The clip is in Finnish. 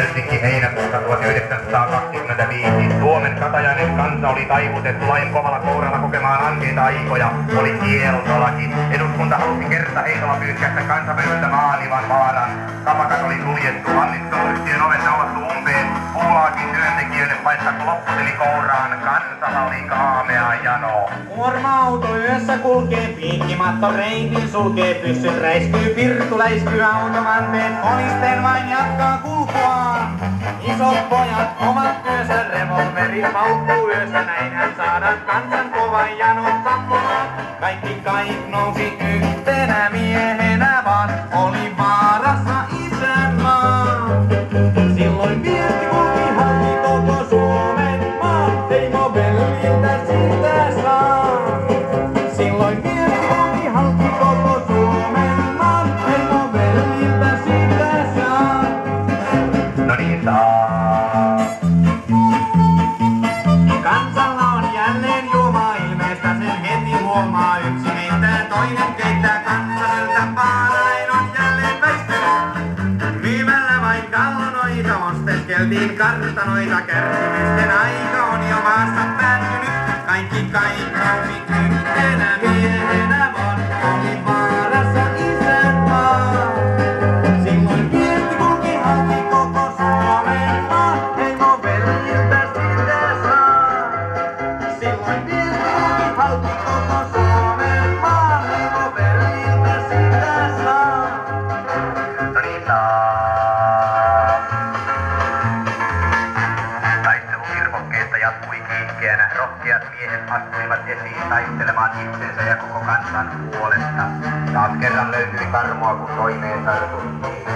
Helsinki heinäkuuta 1925. Suomen katajainen kansa oli taivutettu lain kovalla kouralla kokemaan ankeita aikoja. Oli kieltolaki. Eduskunta halusi kertaheitolla pyyhkäistä kansainvälistä maalivan vaaran. Kapakat oli suljettu, anniskeluystien ovet avattu umpeen. Puulaakin työntekijöille paistettu lopputeli kouraan. Kansalla oli kaamea jano. Kuorma-auto yössä kulkee, piikkimatto reitin sulkee, pyssyt räiskyy, pirtu läiskyy, automanteet kolisteen vain jatkaa kulkuaan. Isot pojat ovat työssä, revolverit paukkuu yössä, näinhän saadaan kansan kovan janon tappumaan. Kaikki nousi yhtenä miehenä vaan, oli vaarassa isänmaa. Silloin viesti kulki halki koko Suomen maa, heimo velviltä sitä saa. Silloin viesti kulki halki koko Suomen maa, heimo velviltä sitä saa. No niin saa. Kansalla on jälleen juomaa, ilmeistä sen heti huomaa. Yksi heittää, toinen keittää, kansalta paarain on jälleen väistynyt. Myymällä vain kallonoita, osteskeltiin kartanoita, kärsimysten aika on jo maassa päättynyt. Kaikki nousi yhtenä miehenä vaan, oli vaarassa isänmaa. Silloin viesti kulki halki koko Suomen maa, heimo velviltä sitä saa. Silloin viesti kulki halki koko Suomen maa, heimo velviltä sitä saa. No niin saa. Taistelukirvokkeesta jatkui kiihkeänä. Rohkeat miehet astuivat esiin taistelemaan itsensä ja koko kansan puolesta. Taas kerran löytyi karmoa, kun toimeen tartuttiin.